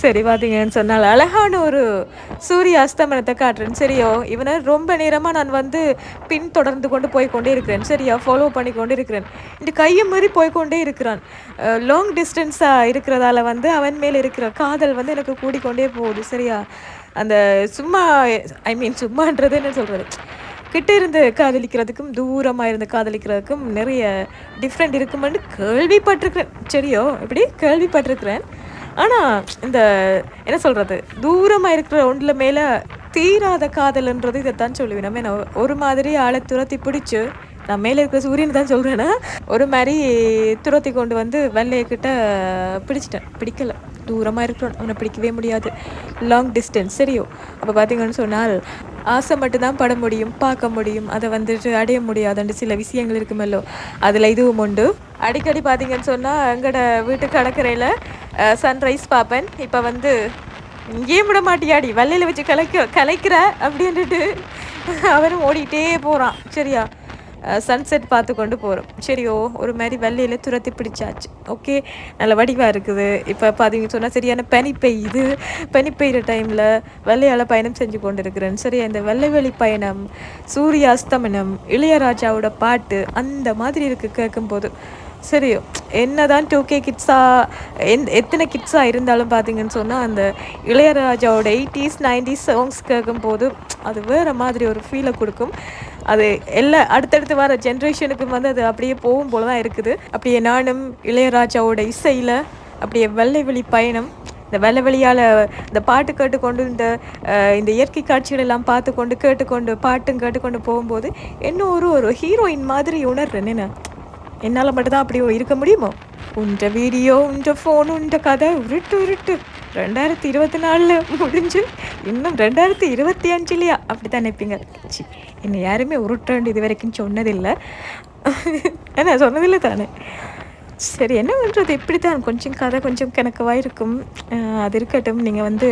சரி பார்த்தீங்கன்னு சொன்னால், அழகான ஒரு சூரிய அஸ்தமனத்த காட்டுறேன். சரியோ? இவன ரொம்ப நேரமா நான் வந்து பின்தொடர்ந்து கொண்டு போய் கொண்டே இருக்கிறேன். சரியா? ஃபாலோ பண்ணி கொண்டு இருக்கிறேன். இந்த கைய மீறி போய் கொண்டே இருக்கிறான். லாங் டிஸ்டன்ஸா இருக்கிறதால வந்து அவன் மேல் இருக்கிற காதல் வந்து எனக்கு கூடிக்கொண்டே போகுது. சரியா? அந்த சும்மா ஐ மீன் சும்மான்றது என்ன சொல்றது? கிட்ட இருந்து காதலிக்கிறதுக்கும், தூரமா இருந்து காதலிக்கிறதுக்கும் நிறைய டிஃப்ரெண்ட் இருக்குமென்னு கேள்விப்பட்டிருக்கிறேன். சரியோ? இப்படி கேள்விப்பட்டிருக்கிறேன். ஆனா, இந்த என்ன சொல்றது? தூரமா இருக்கிற ஒண்ணுல மேல தீராத காதல்ன்றது இதத்தான் சொல்லுவேன். நம்ம என்ன ஒரு மாதிரி ஆள துரத்தி பிடிச்சு, நான் மேல இருக்கிற சூரியன தான் சொல்றேனா, ஒரு மாரி துரத்தி கொண்டு வந்து வெள்ளைய கிட்ட பிடிச்சுட்டேன். பிடிக்கல. தூரமா இருக்கிறோம். அவன பிடிக்கவே முடியாது. லாங் டிஸ்டன்ஸ் சரியோ? அப்ப பார்த்தீங்கன்னு சொன்னால், ஆசை மட்டும் தான் பட முடியும், பார்க்க முடியும். அத வந்துட்டு அடைய முடியாதுன்ட்டு சில விஷயங்கள் இருக்குமல்லோ! அதுல இதுவும் உண்டு. அடிக்கடி பார்த்தீங்கன்னு சொன்னா, எங்கட வீட்டு கடற்கரையில சன்ரைஸ் பார்ப்பேன். இப்ப வந்து "இங்கேயும் விட மாட்டியாடி! வெள்ளையில வச்சு கலைக்கிற" அப்படின்னுட்டு அவனும் ஓடிட்டே போறான். சரியா? சன்செட் பார்த்து கொண்டு போறோம். சரியோ! ஒரு மாரி வெள்ளையில துரத்தி பிடிச்சாச்சு. ஓகே. நல்ல வடிவா இருக்குது. இப்ப பார்த்தீங்கன்னு சொன்னா, சரியான பனி பெய்யுது. பனி பெய்யுற டைம்ல வெள்ளையால பயணம் செஞ்சு கொண்டிருக்கிறேன். சரியா? இந்த வெள்ளைவெளி பயணம், சூரிய அஸ்தமனம், இளையராஜாவோட பாட்டு அந்த மாதிரி இருக்கு கேட்கும்போது. சரியோ! என்னதான் 2K கிட்ஸா எத்தனை கிட்ஸா இருந்தாலும் பார்த்தீங்கன்னு சொன்னா, அந்த இளையராஜாவோட 80s, 90s சாங்ஸ் கேட்கும்போது, அது வேற மாதிரி ஒரு ஃபீல குடுக்கும். அது எல்லா அடுத்தடுத்து வர ஜென்ரேஷனுக்கும் வந்து அது அப்படியே போகும் போல தான் இருக்குது. அப்படியே நானும் இளையராஜாவோட இசையில அப்படியே வெள்ளைவெளி பயணம், இந்த வெள்ளைவெளியால இந்த பாட்டு கேட்டுக்கொண்டு இந்த இயற்கை காட்சிகள் எல்லாம் பார்த்துக்கொண்டு, கேட்டுக்கொண்டு, பாட்டும் கேட்டுக்கொண்டு போகும்போது, என்ன ஒரு ஹீரோயின் மாதிரி உணர்றேன் என்ன. என்னால மட்டும் தான் அப்படி இருக்க முடியுமோ? உன்ட வீடியோ, உன்ட ஃபோன், உன்ட கதை உருட்டு. 2024ல முடிஞ்சு இன்னும் 2025லயா? அப்படித்தான் நினைப்பீங்க. சி என்னை யாருமே உருட்டுன்னு இது வரைக்கும் சொன்னதில்லை. என்ன சொன்னதில்லை தானே? சரி என்ன பண்ணுறது? இப்படித்தான் கொஞ்சம் கதை கொஞ்சம் கணக்கவா இருக்கும். அது இருக்கட்டும். நீங்கள் வந்து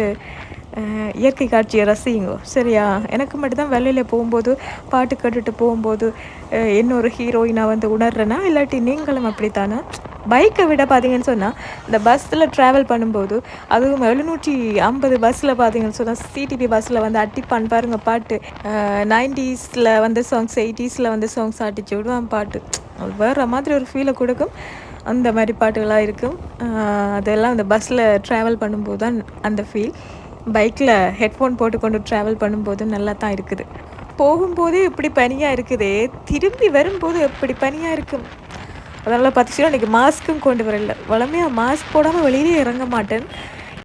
இயற்கை காட்சியை ரசியுங்கோ. சரியா? எனக்கு மட்டும்தான் வெளியில போகும்போது, பாட்டு கேட்டுட்டு போகும்போது இன்னொரு ஹீரோயினாக வந்து உணர்றேன்னா, இல்லாட்டி நீங்களும் அப்படித்தானே? பைக்கை விட பார்த்தீங்கன்னு சொன்னால், இந்த பஸ்ஸில் ட்ராவல் பண்ணும்போது, அதுவும் 750 பஸ்ஸில் பார்த்தீங்கன்னு சொன்னால், சிடிபி பஸ்ஸில் வந்து அட்டிப்பான் பாருங்க பாட்டு. 90ஸ்ல வந்து சாங்ஸ், 80ஸ்ல வந்து சாங்ஸ் அடிச்சு விடுவான் பாட்டு. அது வேறு மாதிரி ஒரு ஃபீலை கொடுக்கும். அந்த மாதிரி பாட்டுகளாக இருக்கும். அதெல்லாம் அந்த பஸ்ஸில் ட்ராவல் பண்ணும்போது தான் அந்த ஃபீல். பைக்கில் ஹெட்ஃபோன் போட்டுக்கொண்டு ட்ராவல் பண்ணும்போது நல்லா தான் இருக்குது. போகும்போதே இப்படி பனியாக இருக்குதே, திரும்பி வரும்போது எப்படி பனியாக இருக்கும். அதனால் பார்த்துச்சுன்னா இன்றைக்கி மாஸ்க்கும் கொண்டு வரல. வழமையாக மாஸ்க் போடாமல் வெளியிலே இறங்க மாட்டேன்.